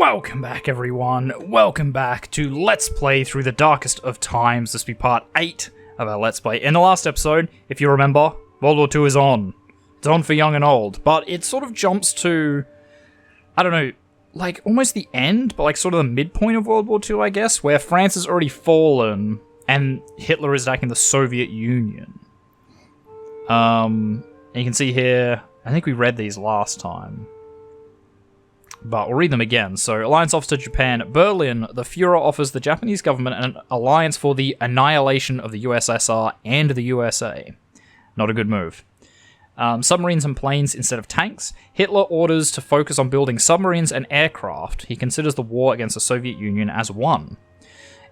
Welcome back, everyone. Welcome back to Let's Play Through the Darkest of Times. This will be part 8 of our Let's Play. In the last episode, if you remember, World War II is on. It's on for young and old, but it sort of jumps to, I don't know, like almost the end, but like sort of the midpoint of World War II, I guess, where France has already fallen and Hitler is attacking the Soviet Union. And you can see here, I think we read these last time, but we'll read them again. So, Alliance offers to Japan. Berlin, the Fuhrer offers the Japanese government an alliance for the annihilation of the USSR and the USA. Not a good move. Submarines and planes instead of tanks. Hitler orders to focus on building submarines and aircraft. He considers the war against the Soviet Union as won.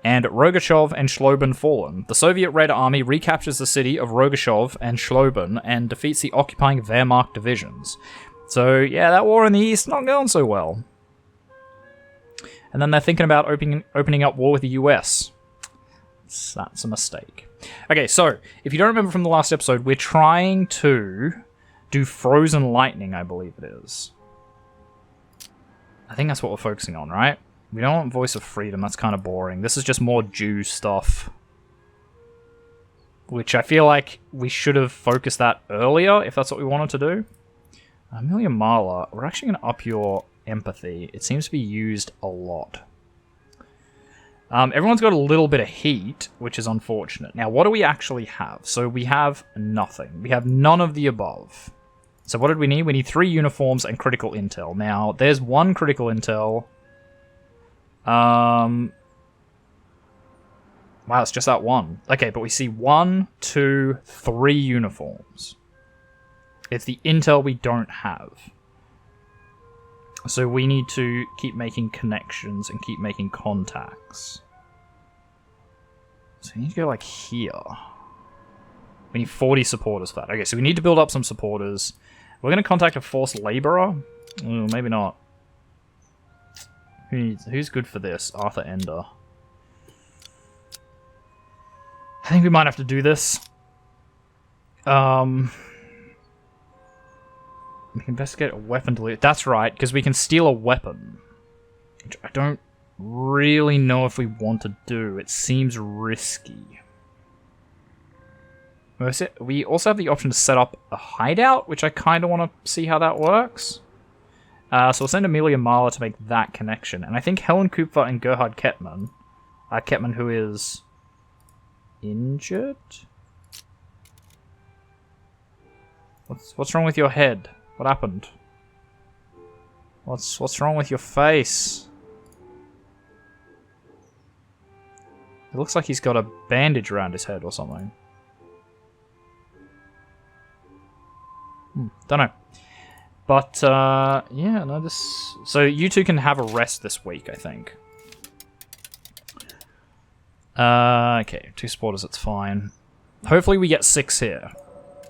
And Rogachev and Shloben fallen. The Soviet Red Army recaptures the city of Rogachev and Shloben and defeats the occupying Wehrmacht divisions. So, yeah, that war in the East not going so well. And then they're thinking about opening up war with the US. That's a mistake. Okay, so, if you don't remember from the last episode, we're trying to do Frozen Lightning, I believe it is. I think that's what we're focusing on, right? We don't want Voice of Freedom, that's kind of boring. This is just more Jew stuff. Which I feel like we should have focused that earlier, if that's what we wanted to do. Amelia Marla, we're actually going to up your empathy. It seems to be used a lot. Everyone's got a little bit of heat, which is unfortunate. Now, what do we actually have? So we have nothing. We have none of the above. So what did we need? We need 3 uniforms and critical intel. Now, there's 1 critical intel. Wow, it's just that 1. Okay, but we see 1, 2, 3 uniforms. It's the intel we don't have. So we need to keep making connections and keep making contacts. So we need to go like here. We need 40 supporters for that. Okay, so we need to build up some supporters. We're going to contact a forced laborer? Maybe not. Who's good for this? Arthur Ender. I think we might have to do this. We can investigate a weapon delivery. That's right, because we can steal a weapon. Which I don't really know if we want to do. It seems risky. We also have the option to set up a hideout, which I kind of want to see how that works. So we'll send Amelia Marla to make that connection. And I think Helen Kupfer and Gerhard Kettmann. Kettmann, who is injured? What's wrong with your head? What happened? What's wrong with your face? It looks like he's got a bandage around his head or something. Don't know. But, yeah, no, this... So, you two can have a rest this week, I think. Okay, 2 supporters, that's fine. Hopefully we get 6 here.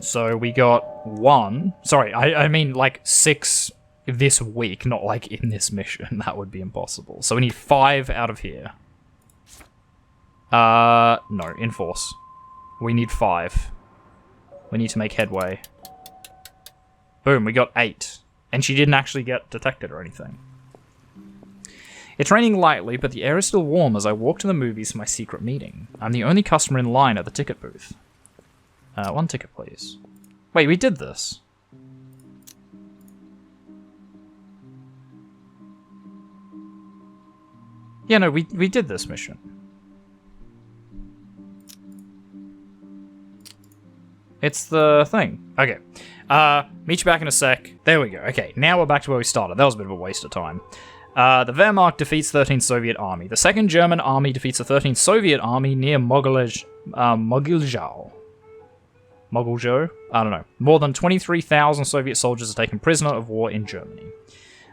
So, we got 1... Sorry, I mean, like, 6 this week, not, like, in this mission. That would be impossible. So, we need 5 out of here. No, in force. We need 5. We need to make headway. Boom, we got 8. And she didn't actually get detected or anything. It's raining lightly, but the air is still warm as I walk to the movies for my secret meeting. I'm the only customer in line at the ticket booth. 1 ticket, please. Wait, we did this. Yeah, no, we did this mission. It's the thing. Okay. Meet you back in a sec. There we go. Okay, now we're back to where we started. That was a bit of a waste of time. The Wehrmacht defeats 13th Soviet Army. The 2nd German Army defeats the 13th Soviet Army near Mogilzhou. Mogilzhou? I don't know. More than 23,000 Soviet soldiers are taken prisoner of war in Germany.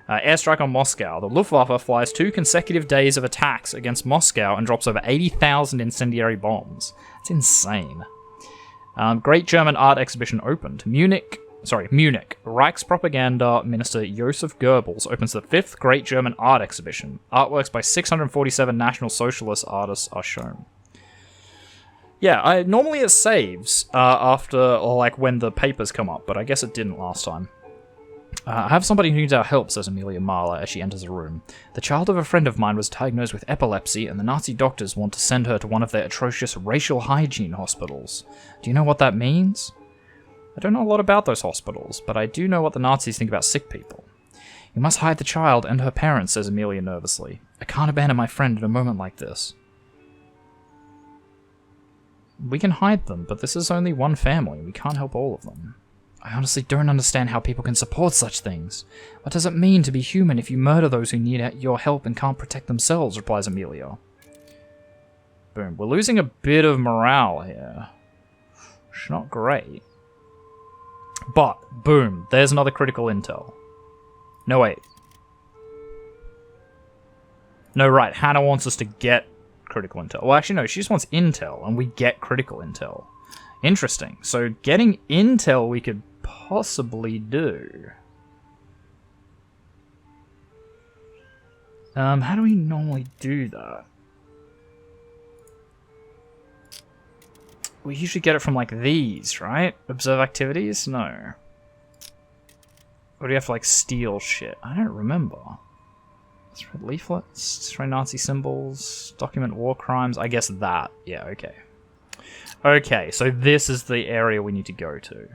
Airstrike on Moscow. The Luftwaffe flies 2 consecutive days of attacks against Moscow and drops over 80,000 incendiary bombs. That's insane. Great German art exhibition opened. Munich. Reichspropaganda Minister Joseph Goebbels opens the 5th Great German Art Exhibition. Artworks by 647 National Socialist artists are shown. Yeah, normally it saves after, or like when the papers come up, but I guess it didn't last time. I have somebody who needs our help, says Amelia Marla as she enters a room. The child of a friend of mine was diagnosed with epilepsy, and the Nazi doctors want to send her to one of their atrocious racial hygiene hospitals. Do you know what that means? I don't know a lot about those hospitals, but I do know what the Nazis think about sick people. You must hide the child and her parents, says Amelia nervously. I can't abandon my friend in a moment like this. We can hide them, but this is only one family. We can't help all of them. I honestly don't understand how people can support such things. What does it mean to be human if you murder those who need your help and can't protect themselves, replies Amelia. Boom. We're losing a bit of morale here. It's not great. But, boom, there's another critical intel. No, wait. No, right, Hannah wants us to get critical intel. Well, actually, no, she just wants intel, and we get critical intel. Interesting. So, getting intel we could possibly do. How do we normally do that? We usually get it from, like, these, right? Observe activities? No. Or do you have to, like, steal shit? I don't remember. Spread leaflets, spread Nazi symbols, document war crimes. I guess that. Yeah, okay. Okay, so this is the area we need to go to.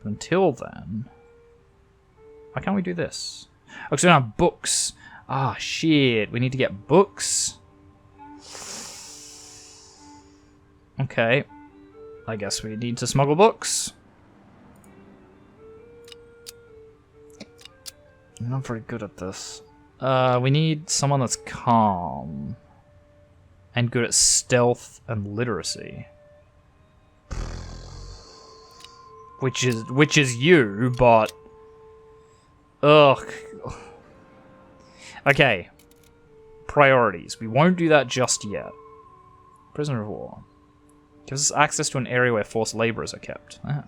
But until then... Why can't we do this? Oh, so we don't have books. Ah, shit. We need to get books. Okay. I guess we need to smuggle books. I'm not very good at this. We need someone that's calm. And good at stealth and literacy. Which is you, but... Ugh. Okay. Priorities. We won't do that just yet. Prisoner of war. Gives us access to an area where forced laborers are kept. Ah.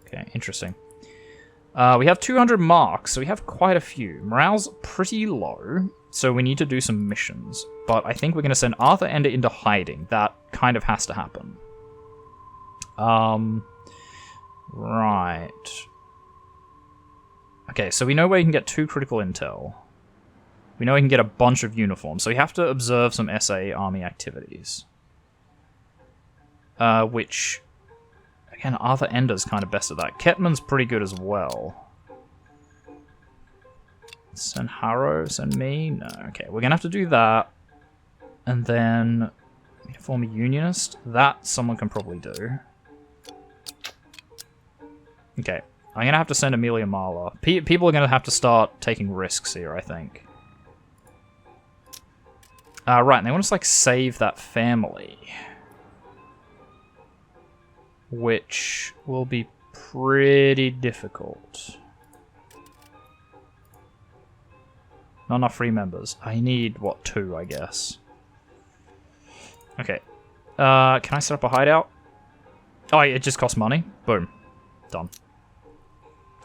Okay, interesting. We have 200 marks, so we have quite a few. Morale's pretty low, so we need to do some missions. But I think we're going to send Arthur Ender into hiding. That kind of has to happen. Right. Okay, so we know where you can get 2 critical intel. We know we can get a bunch of uniforms, so we have to observe some SA army activities. Which... Again, Arthur Ender's kind of best at that. Ketman's pretty good as well. Send Harrow, send me? No, okay. We're going to have to do that. And then... Form a unionist? That someone can probably do. Okay. I'm going to have to send Amelia Marla. People are going to have to start taking risks here, I think. Right, and they want us to, like, save that family. Which will be pretty difficult. Not enough free members. I need, what, 2, I guess. Okay. Can I set up a hideout? Oh, it just costs money? Boom. Done.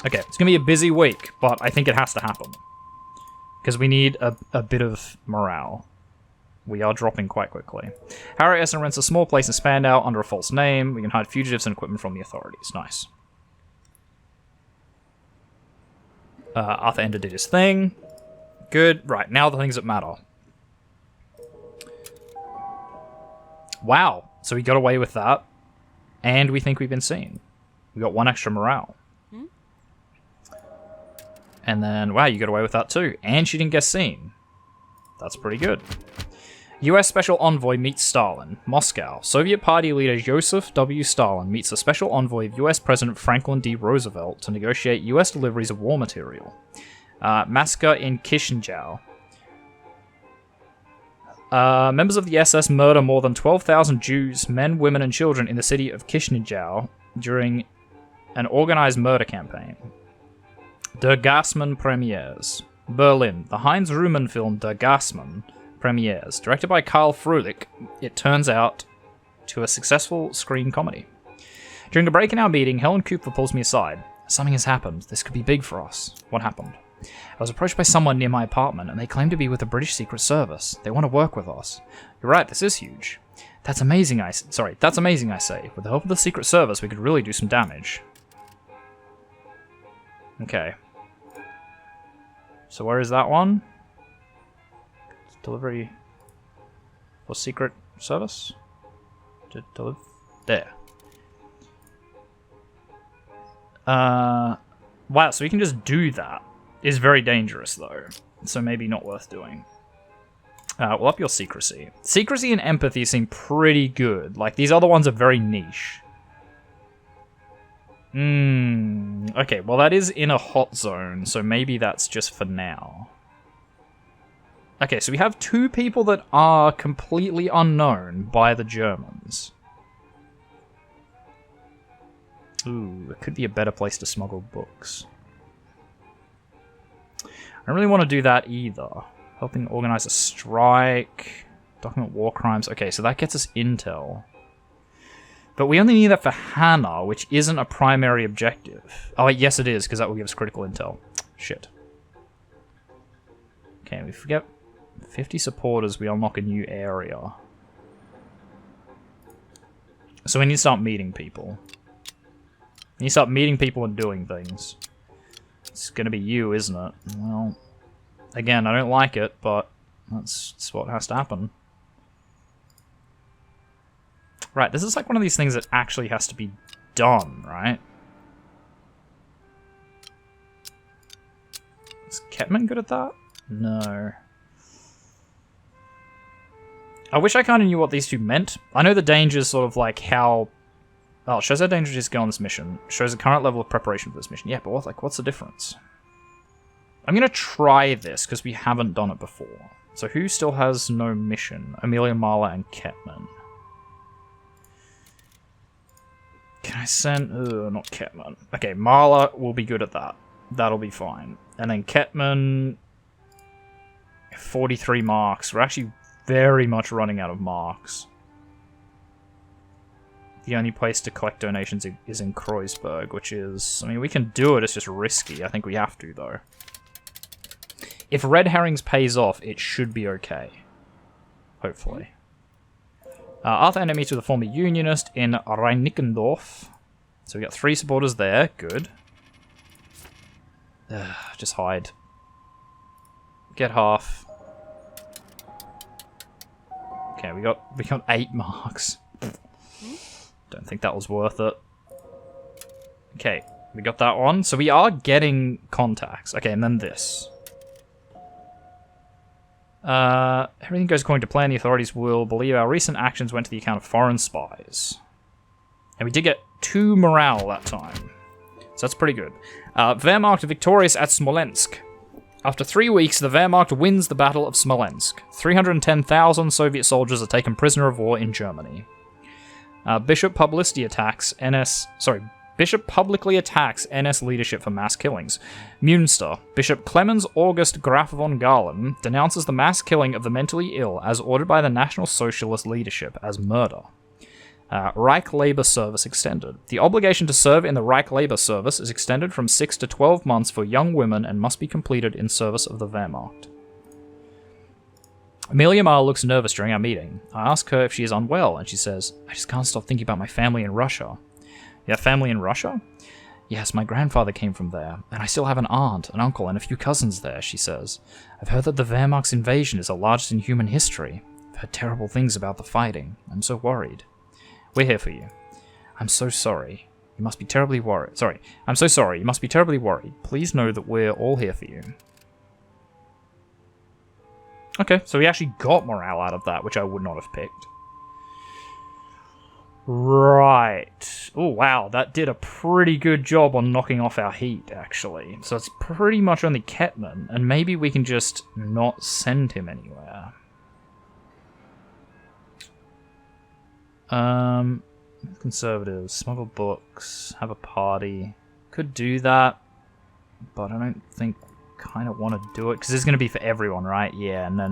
Okay, it's going to be a busy week, but I think it has to happen. Because we need a bit of morale. We are dropping quite quickly. Harry Essen rents a small place in Spandau under a false name. We can hide fugitives and equipment from the authorities. Nice. Arthur Ender did his thing. Good. Right, now the things that matter. Wow. So we got away with that. And we think we've been seen. We got 1 extra morale. And then, wow, you got away with that too. And she didn't get seen. That's pretty good. U.S. Special Envoy meets Stalin. Moscow. Soviet Party leader Joseph W. Stalin meets the Special Envoy of U.S. President Franklin D. Roosevelt to negotiate U.S. deliveries of war material. Massacre in Chisinau. Members of the SS murder more than 12,000 Jews, men, women, and children in the city of Chisinau during an organized murder campaign. Der Gassmann premieres. Berlin. The Heinz Rühmann film Der Gassmann premieres. Directed by Karl Frulich, it turns out to a successful screen comedy. During a break in our meeting, Helen Cooper pulls me aside. Something has happened. This could be big for us. What happened? I was approached by someone near my apartment, and they claim to be with the British Secret Service. They want to work with us. You're right, this is huge. That's amazing, I say. With the help of the Secret Service, we could really do some damage. Okay. So where is that one? Delivery for Secret Service? There. Wow, so we can just do that. It's very dangerous, though. So maybe not worth doing. We'll up your secrecy. Secrecy and empathy seem pretty good. Like, these other ones are very niche. Okay, well that is in a hot zone, so maybe that's just for now. Okay, so we have 2 people that are completely unknown by the Germans. Ooh, it could be a better place to smuggle books. I don't really want to do that either. Helping organize a strike. Document war crimes. Okay, so that gets us intel. But we only need that for Hannah, which isn't a primary objective. Oh, wait, yes it is, because that will give us critical intel. Shit. Okay, we forget 50 supporters, we unlock a new area. So we need to start meeting people. We need to start meeting people and doing things. It's gonna be you, isn't it? Well, again, I don't like it, but that's what has to happen. Right, this is like one of these things that actually has to be done, right? Is Ketman good at that? No. I wish I kind of knew what these two meant. I know the danger is sort of like how... Oh, it shows how dangerous it is to go on this mission. Shows the current level of preparation for this mission. Yeah, but what's the difference? I'm going to try this, because we haven't done it before. So who still has no mission? Amelia, Marla, and Ketman. Can I send... not Ketman. Okay, Marla will be good at that. That'll be fine. And then Ketman... 43 marks. We're actually very much running out of marks. The only place to collect donations is in Kreuzberg, which is... I mean, we can do it, it's just risky. I think we have to, though. If Red Herrings pays off, it should be okay. Hopefully. Arthur enemies with a former unionist in Reinickendorf. So we got 3 supporters there. Good. Just hide. Get half. Okay, we got 8 marks. Don't think that was worth it. Okay, we got that one. So we are getting contacts. Okay, and then this. Everything goes according to plan. The authorities will believe our recent actions went to the account of foreign spies. And we did get 2 morale that time. So that's pretty good. Wehrmacht victorious at Smolensk. After 3 weeks, the Wehrmacht wins the Battle of Smolensk. 310,000 Soviet soldiers are taken prisoner of war in Germany. Bishop publicly attacks NS leadership for mass killings. Münster. Bishop Clemens August Graf von Galen denounces the mass killing of the mentally ill as ordered by the National Socialist leadership as murder. Reich Labor Service extended. The obligation to serve in the Reich Labor Service is extended from 6 to 12 months for young women and must be completed in service of the Wehrmacht. Amelia Marl looks nervous during our meeting. I ask her if she is unwell, and she says, I just can't stop thinking about my family in Russia. You have family in Russia? Yes, my grandfather came from there, and I still have an aunt, an uncle, and a few cousins there, she says. I've heard that the Wehrmacht's invasion is the largest in human history. I've heard terrible things about the fighting. I'm so worried. We're here for you. I'm so sorry. You must be terribly worried. Sorry. I'm so sorry. You must be terribly worried. Please know that we're all here for you. Okay, so we actually got morale out of that, which I would not have picked. Right. Oh, wow. That did a pretty good job on knocking off our heat, actually. So it's pretty much only Ketman, and maybe we can just not send him anywhere. Conservatives. Smuggle books. Have a party. Could do that, but I don't think... kind of want to do it because it's going to be for everyone, right? Yeah, no.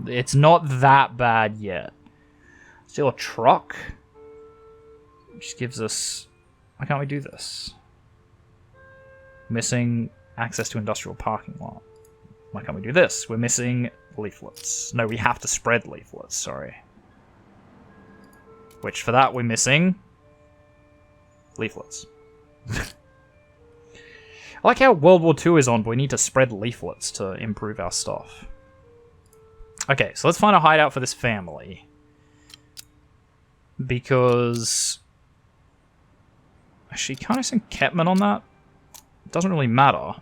It's not that bad yet. Still a truck, which gives us... Why can't we do this? Missing access to industrial parking lot. Why can't we do this? We're missing leaflets. No, we have to spread leaflets. Sorry. Which for that we're missing leaflets. I like how World War II is on, but we need to spread leaflets to improve our stuff. Okay, so let's find a hideout for this family. Because... Actually, can't I send Ketman on that? It doesn't really matter.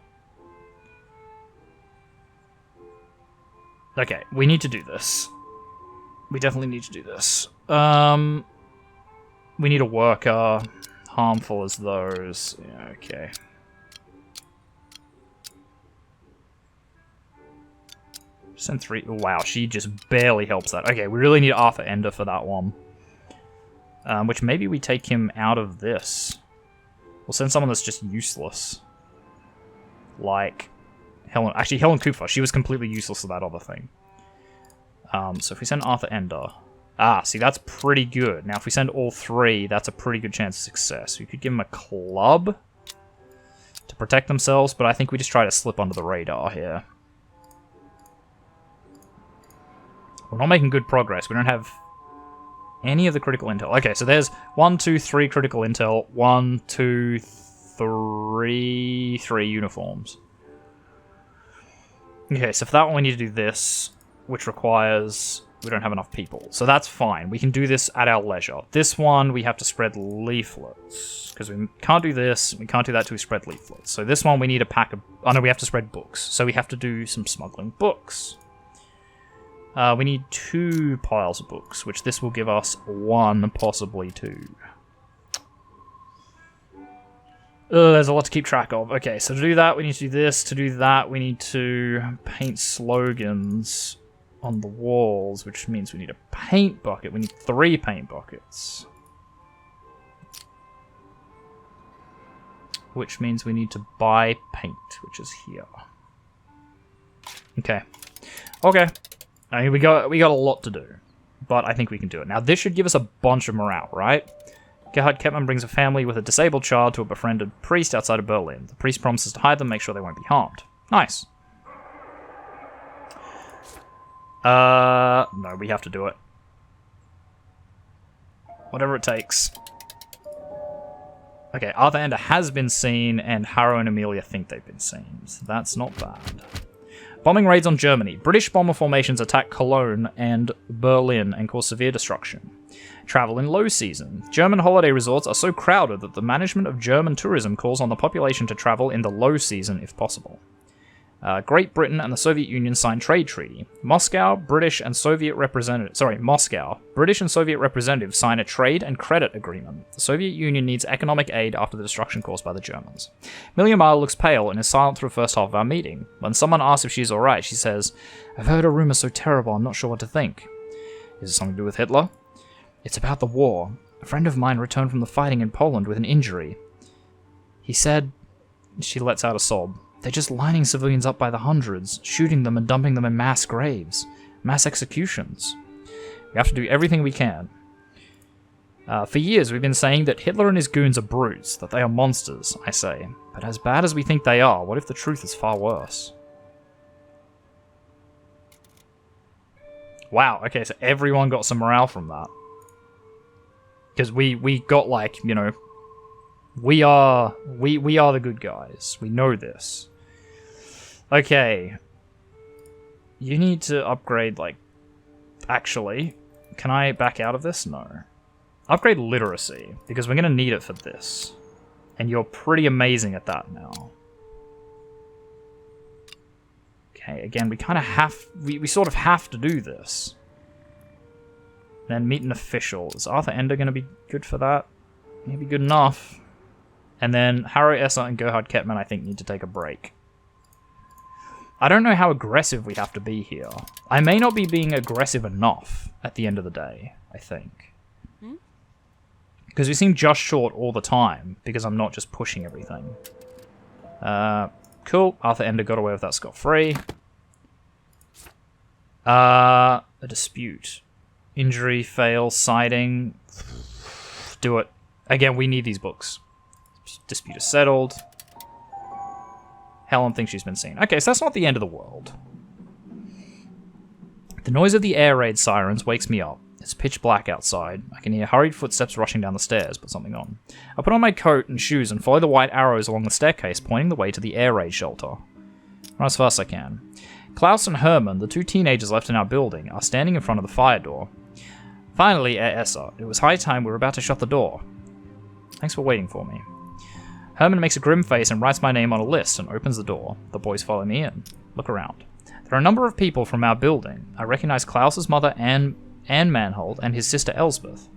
Okay, we need to do this. We definitely need to do this. We need a worker. Harmful as those. Yeah, okay. Send 3. Wow, she just barely helps that. Okay, we really need Arthur Ender for that one. Which maybe we take him out of this. We'll send someone that's just useless. Like Helen. Actually, Helen Cooper. She was completely useless to that other thing. So if we send Arthur Ender... Ah, see, that's pretty good. Now, if we send all 3, that's a pretty good chance of success. We could give them a club to protect themselves, but I think we just try to slip under the radar here. We're not making good progress. We don't have any of the critical intel. Okay, so there's 1, 2, 3 critical intel. 1, 2, 3... 3 uniforms. Okay, so for that one we need to do this, which requires... We don't have enough people, so that's fine. We can do this at our leisure. This one, we have to spread leaflets, because we can't do this, we can't do that till we spread leaflets. So this one, we need a pack of... Oh no, we have to spread books, so we have to do some smuggling books. We need 2 piles of books, which this will give us 1, possibly 2. There's a lot to keep track of. Okay, so to do that, we need to do this. To do that, we need to paint slogans on the walls, which means we need a paint bucket. We need 3 paint buckets. Which means we need to buy paint, which is here. Okay. Okay. I mean, we got a lot to do, but I think we can do it. Now, this should give us a bunch of morale, right? Gerhard Kettmann brings a family with a disabled child to a befriended priest outside of Berlin. The priest promises to hide them, make sure they won't be harmed. Nice. No, we have to do it. Whatever it takes. Okay, Arthur Ender has been seen, and Harrow and Amelia think they've been seen, so that's not bad. Bombing raids on Germany. British bomber formations attack Cologne and Berlin and cause severe destruction. Travel in low season. German holiday resorts are so crowded that the management of German tourism calls on the population to travel in the low season if possible. Great Britain and the Soviet Union sign trade treaty. Moscow, British and Soviet representatives sign a trade and credit agreement. The Soviet Union needs economic aid after the destruction caused by the Germans. Amelia Mile looks pale and is silent through the first half of our meeting. When someone asks if she's alright, she says, "I've heard a rumor so terrible, I'm not sure what to think." Is it something to do with Hitler? It's about the war. A friend of mine returned from the fighting in Poland with an injury. He said... She lets out a sob. They're just lining civilians up by the hundreds, shooting them and dumping them in mass graves. Mass executions. We have to do everything we can. For years we've been saying that Hitler and his goons are brutes, that they are monsters, I say. But as bad as we think they are, what if the truth is far worse? Wow, okay, so everyone got some morale from that. Because we got, like, you know... We are the good guys. We know this. Okay. You need to upgrade, like... Actually, can I back out of this? No. Upgrade literacy, because we're going to need it for this. And you're pretty amazing at that now. Okay, again, we kind of have... We sort of have to do this. Then meet an official. Is Arthur Ender going to be good for that? Maybe good enough. And then Harrow Esser and Gerhard Kettmann, I think, need to take a break. I don't know how aggressive we have to be here. I may not be being aggressive enough at the end of the day, I think. Because we seem just short all the time, because I'm not just pushing everything. Cool. Arthur Ender got away with that scot-free. A dispute. Injury, fail, siding. Do it. Again, we need these books. Dispute is settled. Helen thinks she's been seen. Okay, so that's not the end of the world. The noise of the air raid sirens wakes me up. It's pitch black outside. I can hear hurried footsteps rushing down the stairs. Put something on. I put on my coat and shoes and follow the white arrows along the staircase, pointing the way to the air raid shelter. Run as fast as I can. Klaus and Herman, the two teenagers left in our building, are standing in front of the fire door. Finally, Essa, it was high time we were about to shut the door. Thanks for waiting for me. Herman makes a grim face and writes my name on a list and opens the door. The boys follow me in. Look around. There are a number of people from our building. I recognize Klaus's mother, Anne Manhold, and his sister Elsbeth,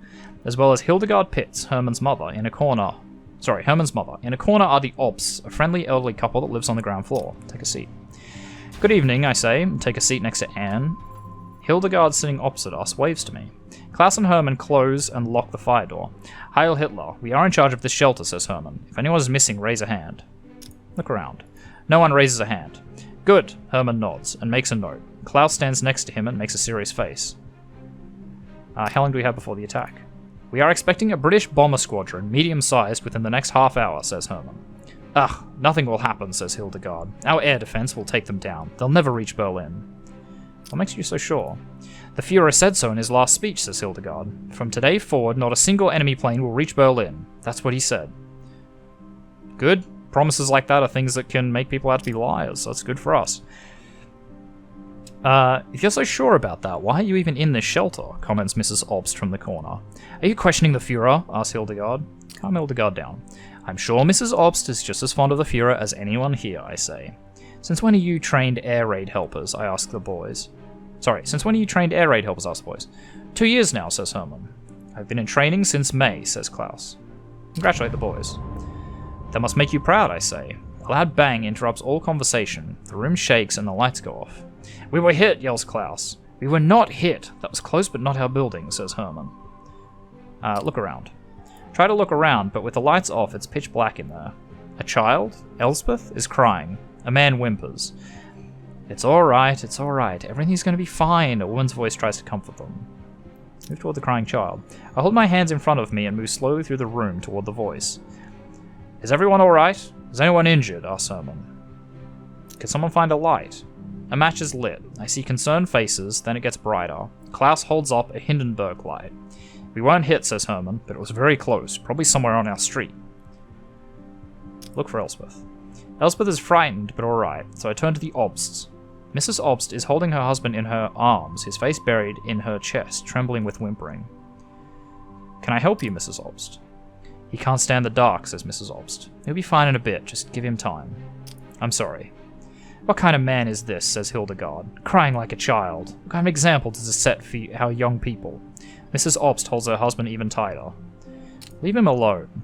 as well as Hildegard Pitts, Herman's mother, in a corner. Herman's mother. In a corner are the Obsts, a friendly elderly couple that lives on the ground floor. Take a seat. Good evening, I say, and take a seat next to Anne. Hildegard, sitting opposite us, waves to me. Klaus and Herman close and lock the fire door. Heil Hitler, we are in charge of this shelter, says Herman. If anyone is missing, raise a hand. Look around. No one raises a hand. Good, Herman nods and makes a note. Klaus stands next to him and makes a serious face. How long do we have before the attack? We are expecting a British bomber squadron, medium-sized, within the next half hour, says Herman. Ugh, nothing will happen, says Hildegard. Our air defense will take them down. They'll never reach Berlin. What makes you so sure? The Fuhrer said so in his last speech, says Hildegard. From today forward, not a single enemy plane will reach Berlin. That's what he said. Good. Promises like that are things that can make people out to be liars. That's good for us. If you're so sure about that, why are you even in this shelter? Comments Mrs. Obst from the corner. Are you questioning the Fuhrer? Asks Hildegard. Calm Hildegard down. I'm sure Mrs. Obst is just as fond of the Fuhrer as anyone here, I say. Since when are you trained air raid helpers? I ask the boys. Since when are you trained air raid helpers? Ask the boys. 2 years now, says Herman. I've been in training since May, says Klaus. Congratulate the boys. That must make you proud, I say. A loud bang interrupts all conversation. The room shakes and the lights go off. We were hit, yells Klaus. We were not hit. That was close but not our building, says Herman. Look around. Try to look around, but with the lights off, it's pitch black in there. A child, Elsbeth, is crying. A man whimpers. It's alright, it's alright. Everything's going to be fine, a woman's voice tries to comfort them. Move toward the crying child. I hold my hands in front of me and move slowly through the room toward the voice. Is everyone alright? Is anyone injured? Asks Herman. Can someone find a light? A match is lit. I see concerned faces, then it gets brighter. Klaus holds up a Hindenburg light. We weren't hit, says Herman, but it was very close, probably somewhere on our street. Look for Elsbeth. Elsbeth is frightened, but alright, so I turn to the Obsts. Mrs. Obst is holding her husband in her arms, his face buried in her chest, trembling with whimpering. Can I help you, Mrs. Obst? He can't stand the dark, says Mrs. Obst. He'll be fine in a bit, just give him time. I'm sorry. What kind of man is this, says Hildegard, crying like a child? What kind of example does it set for our young people? Mrs. Obst holds her husband even tighter. Leave him alone.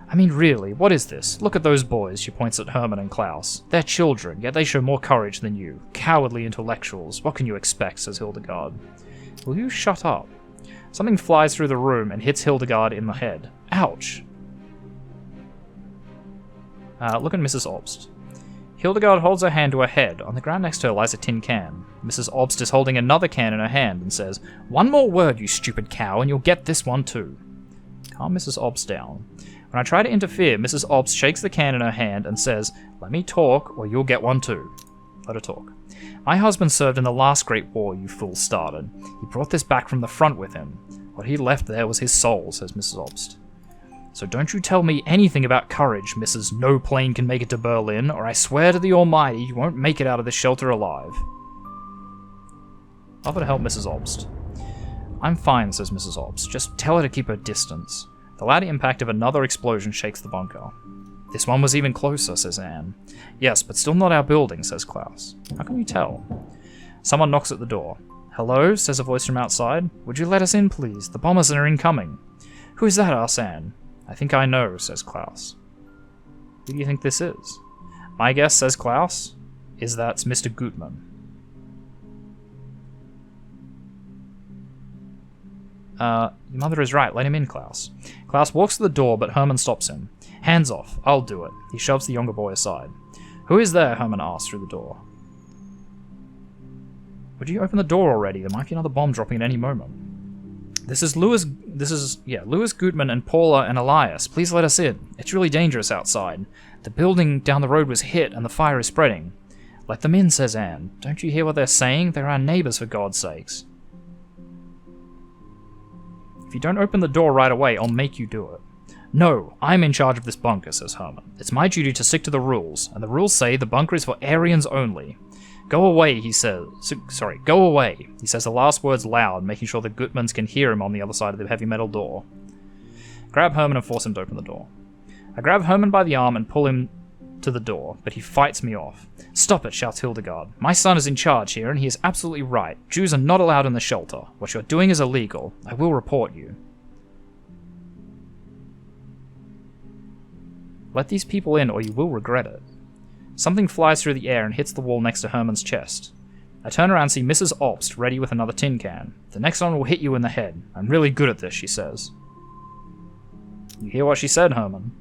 I mean, really, what is this? Look at those boys, she points at Herman and Klaus. They're children, yet they show more courage than you. Cowardly intellectuals. What can you expect, says Hildegard. Will you shut up? Something flies through the room and hits Hildegard in the head. Ouch! Look at Mrs. Obst. Hildegard holds her hand to her head. On the ground next to her lies a tin can. Mrs. Obst is holding another can in her hand and says, One more word, you stupid cow, and you'll get this one too. Calm Mrs. Obst down. When I try to interfere, Mrs. Obst shakes the can in her hand and says, Let me talk, or you'll get one too. Let her talk. My husband served in the last great war you fool started. He brought this back from the front with him. What he left there was his soul, says Mrs. Obst. So don't you tell me anything about courage, Mrs. No plane can make it to Berlin, or I swear to the Almighty you won't make it out of this shelter alive. Offer to help Mrs. Obst. I'm fine, says Mrs. Obst. Just tell her to keep her distance. The loud impact of another explosion shakes the bunker. This one was even closer, says Anne. Yes, but still not our building, says Klaus. How can you tell? Someone knocks at the door. Hello, says a voice from outside. Would you let us in, please? The bombers are incoming. Who is that? Asks Anne. I think I know, says Klaus. Who do you think this is? My guess, says Klaus, is that's Mr. Gutmann. Your mother is right. Let him in, Klaus. Klaus walks to the door, but Herman stops him. Hands off. I'll do it. He shoves the younger boy aside. Who is there? Herman asks through the door. Would you open the door already? There might be another bomb dropping at any moment. This is Louis Gutmann and Paula and Elias. Please let us in. It's really dangerous outside. The building down the road was hit and the fire is spreading. Let them in, says Anne. Don't you hear what they're saying? They're our neighbors, for God's sakes. If you don't open the door right away, I'll make you do it. No, I'm in charge of this bunker, says Herman. It's my duty to stick to the rules, and the rules say the bunker is for Aryans only. Go away, he says. Go away. He says the last words loud, making sure the Gutmans can hear him on the other side of the heavy metal door. Grab Herman and force him to open the door. I grab Herman by the arm and pull him to the door, but he fights me off. Stop it, shouts Hildegard. My son is in charge here, and he is absolutely right. Jews are not allowed in the shelter. What you're doing is illegal. I will report you. Let these people in, or you will regret it. Something flies through the air and hits the wall next to Herman's chest. I turn around and see Mrs. Obst ready with another tin can. The next one will hit you in the head. I'm really good at this, she says. You hear what she said, Herman?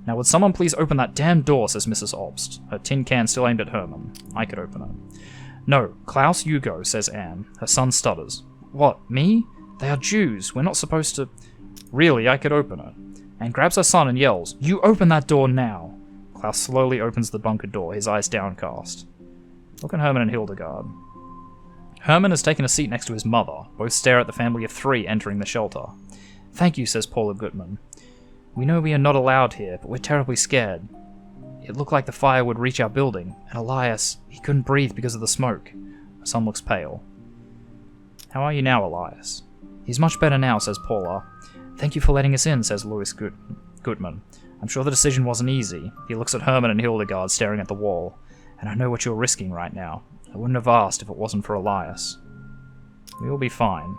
Now would someone please open that damn door, says Mrs. Obst, her tin can still aimed at Herman. I could open it. No, Klaus, you go, says Anne. Her son stutters. What, me? They are Jews. We're not supposed to... Really, I could open it. Anne grabs her son and yells, You open that door now! Klaus slowly opens the bunker door, his eyes downcast. Look at Herman and Hildegard. Herman has taken a seat next to his mother. Both stare at the family of 3 entering the shelter. Thank you, says Paula Gutman. We know we are not allowed here, but we're terribly scared. It looked like the fire would reach our building, and Elias, he couldn't breathe because of the smoke. Her son looks pale. How are you now, Elias? He's much better now, says Paula. Thank you for letting us in, says Louis Gutman. I'm sure the decision wasn't easy. He looks at Herman and Hildegard staring at the wall. And I know what you're risking right now. I wouldn't have asked if it wasn't for Elias. We will be fine.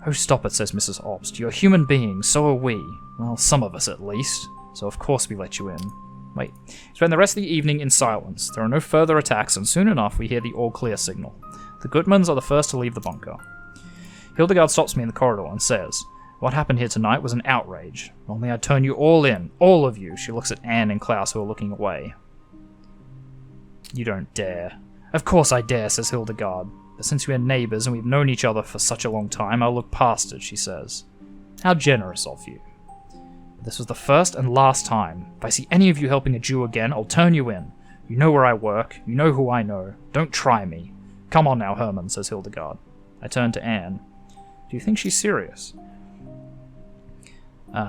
Oh, stop it, says Mrs. Obst. You're a human being, so are we. Well, some of us at least. So of course we let you in. Wait. Spend the rest of the evening in silence. There are no further attacks, and soon enough we hear the all-clear signal. The Gutmans are the first to leave the bunker. Hildegard stops me in the corridor and says, What happened here tonight was an outrage. Only I'd turn you all in. All of you. She looks at Anne and Klaus, who are looking away. You don't dare. Of course I dare, says Hildegard. But since we are neighbours and we've known each other for such a long time, I'll look past it, she says. How generous of you. But this was the first and last time. If I see any of you helping a Jew again, I'll turn you in. You know where I work. You know who I know. Don't try me. Come on now, Herman, says Hildegard. I turn to Anne. Do you think she's serious?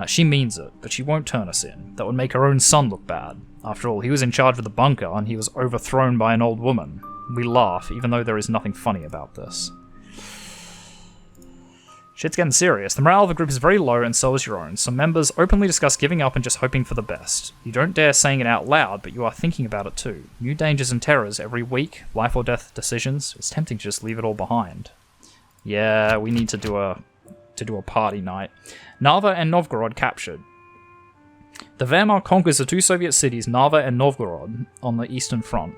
She means it, but she won't turn us in. That would make her own son look bad. After all, he was in charge of the bunker, and he was overthrown by an old woman. We laugh, even though there is nothing funny about this. Shit's getting serious. The morale of the group is very low, and so is your own. Some members openly discuss giving up and just hoping for the best. You don't dare saying it out loud, but you are thinking about it too. New dangers and terrors every week, life or death decisions. It's tempting to just leave it all behind. Yeah, we need to do a party night. Narva and Novgorod captured. The Wehrmacht conquers the 2 Soviet cities, Narva and Novgorod, on the Eastern Front.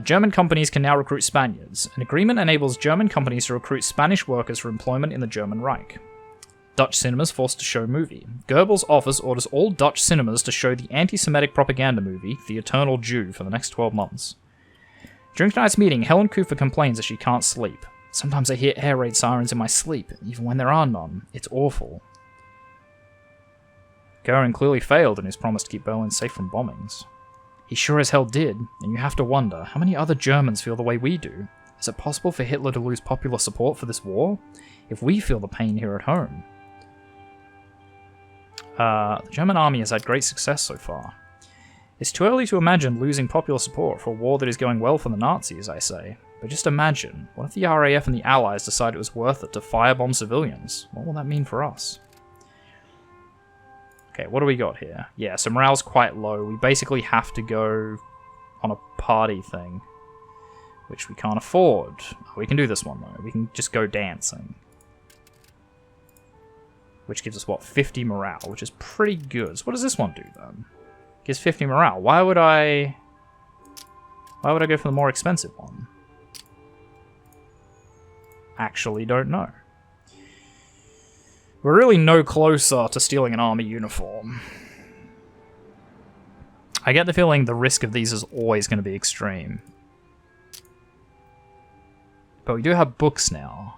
German companies can now recruit Spaniards. An agreement enables German companies to recruit Spanish workers for employment in the German Reich. Dutch cinemas forced to show movie. Goebbels' office orders all Dutch cinemas to show the anti-Semitic propaganda movie, The Eternal Jew, for the next 12 months. During tonight's meeting, Helen Kufer complains that she can't sleep. Sometimes I hear air raid sirens in my sleep, even when there are none. It's awful. Goering clearly failed in his promise to keep Berlin safe from bombings. He sure as hell did, and you have to wonder, how many other Germans feel the way we do? Is it possible for Hitler to lose popular support for this war? If we feel the pain here at home. The German army has had great success so far. It's too early to imagine losing popular support for a war that is going well for the Nazis, I say. But just imagine, what if the RAF and the Allies decide it was worth it to firebomb civilians? What will that mean for us? Okay, what do we got here? Yeah, so morale's quite low. We basically have to go on a party thing, which we can't afford. We can do this one, though. We can just go dancing. Which gives us, what, 50 morale, which is pretty good. So what does this one do, then? Gives 50 morale. Why would I go for the more expensive one? Actually don't know. We're really no closer to stealing an army uniform. I get the feeling the risk of these is always going to be extreme. But we do have books now.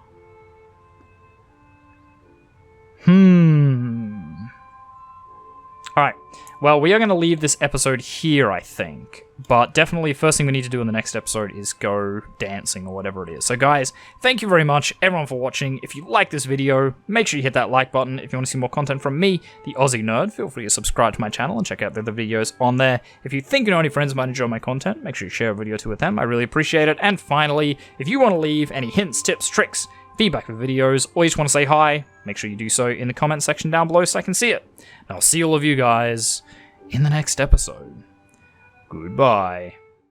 Alright, well, we are going to leave this episode here, I think. But definitely, first thing we need to do in the next episode is go dancing or whatever it is. So guys, thank you very much, everyone, for watching. If you like this video, make sure you hit that like button. If you want to see more content from me, the Aussie Nerd, feel free to subscribe to my channel and check out the other videos on there. If you think you know any friends might enjoy my content, make sure you share a video or two with them. I really appreciate it. And finally, if you want to leave any hints, tips, tricks, feedback for videos, or you just want to say hi, make sure you do so in the comment section down below so I can see it. And I'll see all of you guys in the next episode. Goodbye.